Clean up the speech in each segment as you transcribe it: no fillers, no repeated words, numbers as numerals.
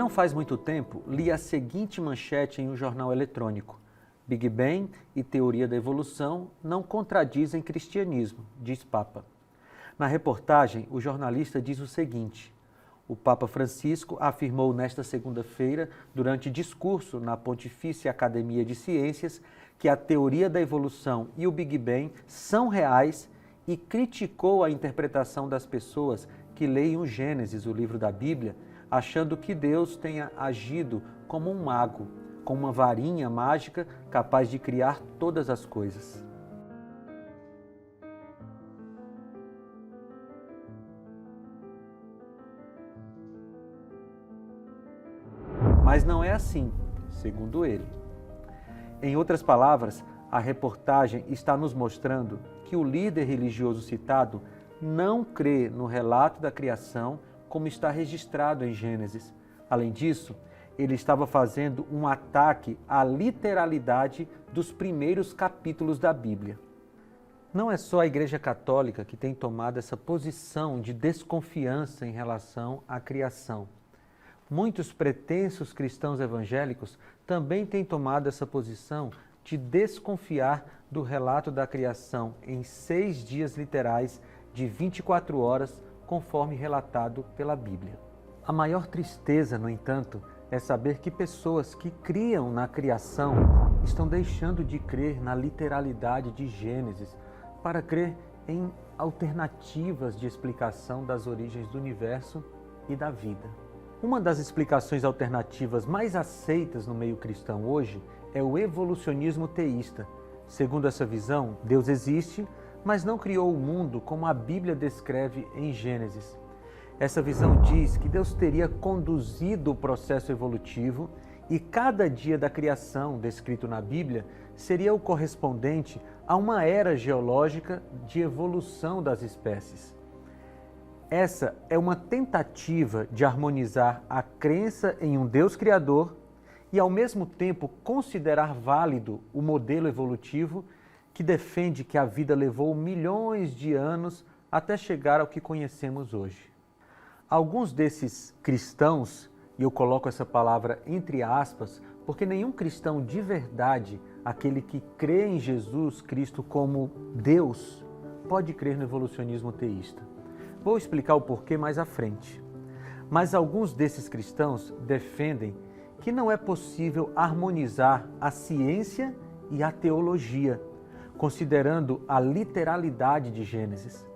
Não faz muito tempo, li a seguinte manchete em um jornal eletrônico: Big Bang e teoria da evolução não contradizem cristianismo, diz Papa. Na reportagem, o jornalista diz o seguinte: o Papa Francisco afirmou nesta segunda-feira, durante discurso na Pontifícia Academia de Ciências, que a teoria da evolução e o Big Bang são reais e criticou a interpretação das pessoas que leem o Gênesis, o livro da Bíblia, achando que Deus tenha agido como um mago, com uma varinha mágica capaz de criar todas as coisas. Mas não é assim, segundo ele. Em outras palavras, a reportagem está nos mostrando que o líder religioso citado não crê no relato da criação como está registrado em Gênesis. Além disso, ele estava fazendo um ataque à literalidade dos primeiros capítulos da Bíblia. Não é só a Igreja Católica que tem tomado essa posição de desconfiança em relação à criação. Muitos pretensos cristãos evangélicos também têm tomado essa posição de desconfiar do relato da criação em 6 dias literais de 24 horas, conforme relatado pela Bíblia. A maior tristeza, no entanto, é saber que pessoas que criam na criação estão deixando de crer na literalidade de Gênesis para crer em alternativas de explicação das origens do universo e da vida. Uma das explicações alternativas mais aceitas no meio cristão hoje é o evolucionismo teísta. Segundo essa visão, Deus existe, mas não criou o mundo como a Bíblia descreve em Gênesis. Essa visão diz que Deus teria conduzido o processo evolutivo e cada dia da criação descrito na Bíblia seria o correspondente a uma era geológica de evolução das espécies. Essa é uma tentativa de harmonizar a crença em um Deus criador e, ao mesmo tempo, considerar válido o modelo evolutivo que defende que a vida levou milhões de anos até chegar ao que conhecemos hoje. Alguns desses cristãos, e eu coloco essa palavra entre aspas, porque nenhum cristão de verdade, aquele que crê em Jesus Cristo como Deus, pode crer no evolucionismo teísta. Vou explicar o porquê mais à frente. Mas alguns desses cristãos defendem que não é possível harmonizar a ciência e a teologia, considerando a literalidade de Gênesis.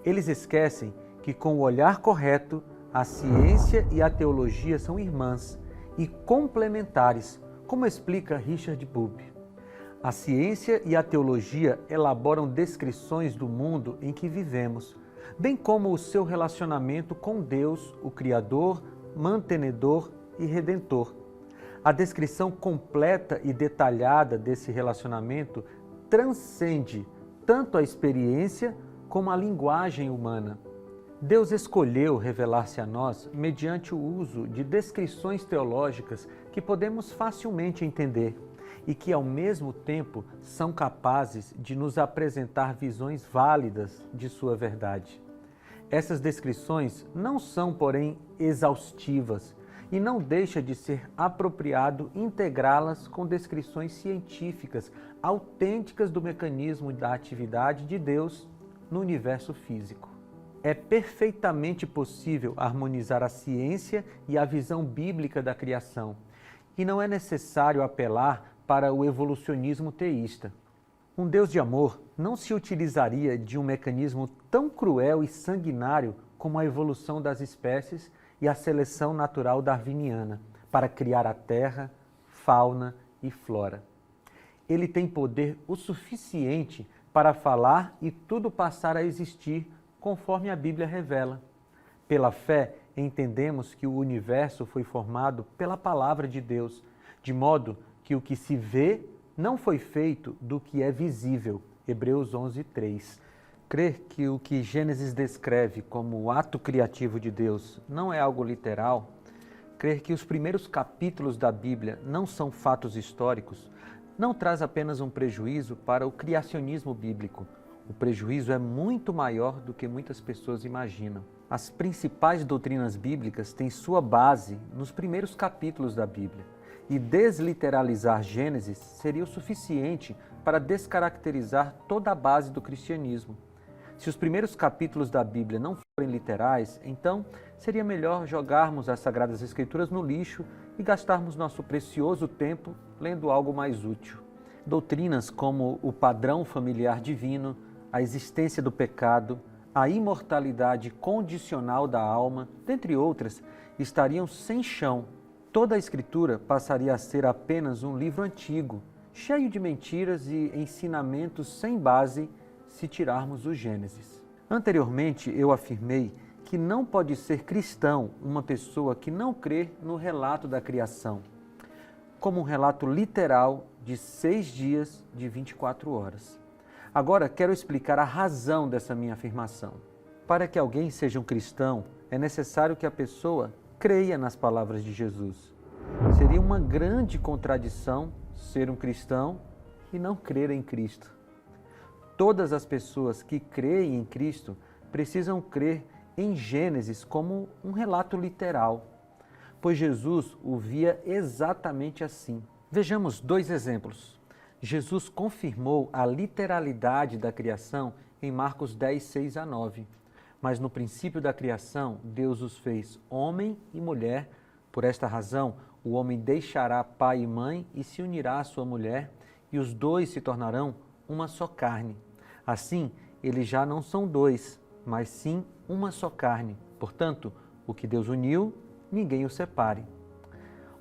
Eles esquecem que, com o olhar correto, a ciência e a teologia são irmãs e complementares, como explica Richard Bubb. A ciência e a teologia elaboram descrições do mundo em que vivemos, bem como o seu relacionamento com Deus, o Criador, mantenedor e Redentor. A descrição completa e detalhada desse relacionamento transcende tanto a experiência como a linguagem humana. Deus escolheu revelar-se a nós mediante o uso de descrições teológicas que podemos facilmente entender e que, ao mesmo tempo, são capazes de nos apresentar visões válidas de sua verdade. Essas descrições não são, porém, exaustivas e não deixa de ser apropriado integrá-las com descrições científicas autênticas do mecanismo da atividade de Deus no universo físico. É perfeitamente possível harmonizar a ciência e a visão bíblica da criação, e não é necessário apelar para o evolucionismo teísta. Um Deus de amor não se utilizaria de um mecanismo tão cruel e sanguinário como a evolução das espécies e a seleção natural darwiniana para criar a terra, fauna e flora. Ele tem poder o suficiente para falar e tudo passar a existir conforme a Bíblia revela. Pela fé, entendemos que o universo foi formado pela palavra de Deus, de modo que o que se vê não foi feito do que é visível. Hebreus 11:3. Crer que o que Gênesis descreve como o ato criativo de Deus não é algo literal, crer que os primeiros capítulos da Bíblia não são fatos históricos, não traz apenas um prejuízo para o criacionismo bíblico. O prejuízo é muito maior do que muitas pessoas imaginam. As principais doutrinas bíblicas têm sua base nos primeiros capítulos da Bíblia, e desliteralizar Gênesis seria o suficiente para descaracterizar toda a base do cristianismo. Se os primeiros capítulos da Bíblia não forem literais, então seria melhor jogarmos as Sagradas Escrituras no lixo e gastarmos nosso precioso tempo lendo algo mais útil. Doutrinas como o padrão familiar divino, a existência do pecado, a imortalidade condicional da alma, dentre outras, estariam sem chão. Toda a Escritura passaria a ser apenas um livro antigo, cheio de mentiras e ensinamentos sem base, se tirarmos o Gênesis. Anteriormente, eu afirmei que não pode ser cristão uma pessoa que não crê no relato da criação, como um relato literal de 6 dias de 24 horas. Agora, quero explicar a razão dessa minha afirmação. Para que alguém seja um cristão, é necessário que a pessoa creia nas palavras de Jesus. Seria uma grande contradição ser um cristão e não crer em Cristo. Todas as pessoas que creem em Cristo precisam crer em Gênesis como um relato literal, pois Jesus o via exatamente assim. Vejamos 2 exemplos. Jesus confirmou a literalidade da criação em Marcos 10, 6 a 9. Mas no princípio da criação, Deus os fez homem e mulher. Por esta razão, o homem deixará pai e mãe e se unirá à sua mulher, e os 2 se tornarão uma só carne. Assim, eles já não são 2, mas sim uma só carne. Portanto, o que Deus uniu, ninguém o separe.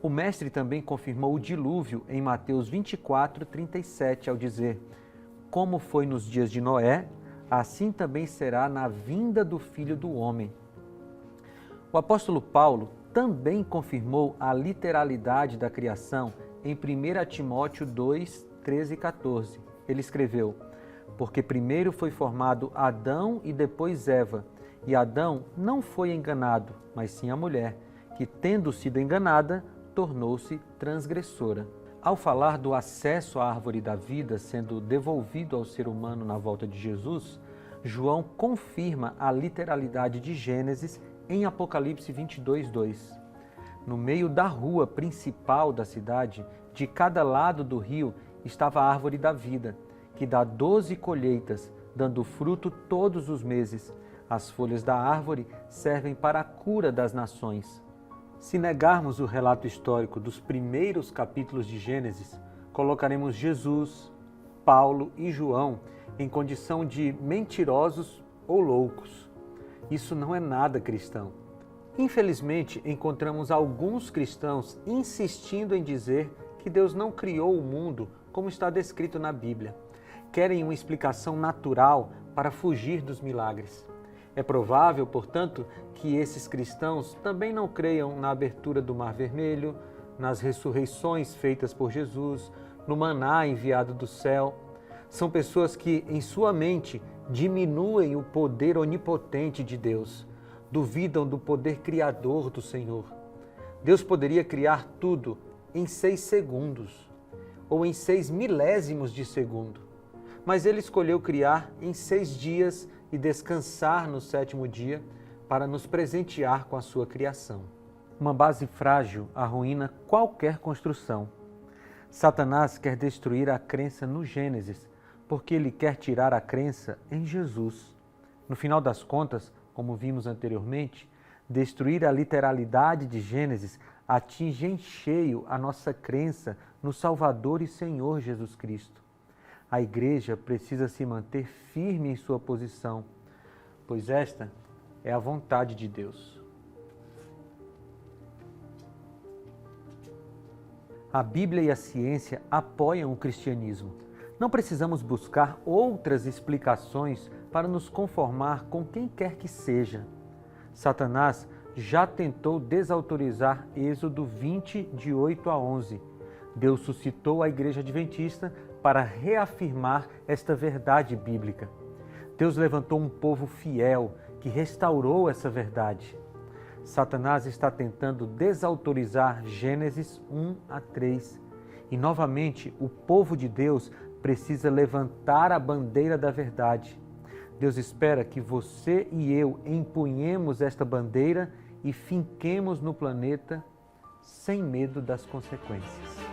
O Mestre também confirmou o dilúvio em Mateus 24, 37, ao dizer: como foi nos dias de Noé, assim também será na vinda do Filho do Homem. O apóstolo Paulo também confirmou a literalidade da criação em 1 Timóteo 2, 13 e 14. Ele escreveu: porque primeiro foi formado Adão e depois Eva, e Adão não foi enganado, mas sim a mulher, que tendo sido enganada, tornou-se transgressora. Ao falar do acesso à árvore da vida sendo devolvido ao ser humano na volta de Jesus, João confirma a literalidade de Gênesis em Apocalipse 22, 2. No meio da rua principal da cidade, de cada lado do rio, estava a árvore da vida, que dá 12 colheitas, dando fruto todos os meses. As folhas da árvore servem para a cura das nações. Se negarmos o relato histórico dos primeiros capítulos de Gênesis, colocaremos Jesus, Paulo e João em condição de mentirosos ou loucos. Isso não é nada cristão. Infelizmente, encontramos alguns cristãos insistindo em dizer que Deus não criou o mundo como está descrito na Bíblia. Querem uma explicação natural para fugir dos milagres. É provável, portanto, que esses cristãos também não creiam na abertura do Mar Vermelho, nas ressurreições feitas por Jesus, no maná enviado do céu. São pessoas que, em sua mente, diminuem o poder onipotente de Deus, duvidam do poder criador do Senhor. Deus poderia criar tudo em 6 segundos, ou em 6 milésimos de segundo, mas Ele escolheu criar em 6 dias e descansar no 7º dia para nos presentear com a sua criação. Uma base frágil arruína qualquer construção. Satanás quer destruir a crença no Gênesis, porque ele quer tirar a crença em Jesus. No final das contas, como vimos anteriormente, destruir a literalidade de Gênesis atinge em cheio a nossa crença no Salvador e Senhor Jesus Cristo. A igreja precisa se manter firme em sua posição, pois esta é a vontade de Deus. A Bíblia e a ciência apoiam o cristianismo. Não precisamos buscar outras explicações para nos conformar com quem quer que seja. Satanás já tentou desautorizar Êxodo 20, de 8 a 11. Deus suscitou a Igreja Adventista para reafirmar esta verdade bíblica. Deus levantou um povo fiel que restaurou essa verdade. Satanás está tentando desautorizar Gênesis 1 a 3. E novamente o povo de Deus precisa levantar a bandeira da verdade. Deus espera que você e eu empunhemos esta bandeira e finquemos no planeta sem medo das consequências.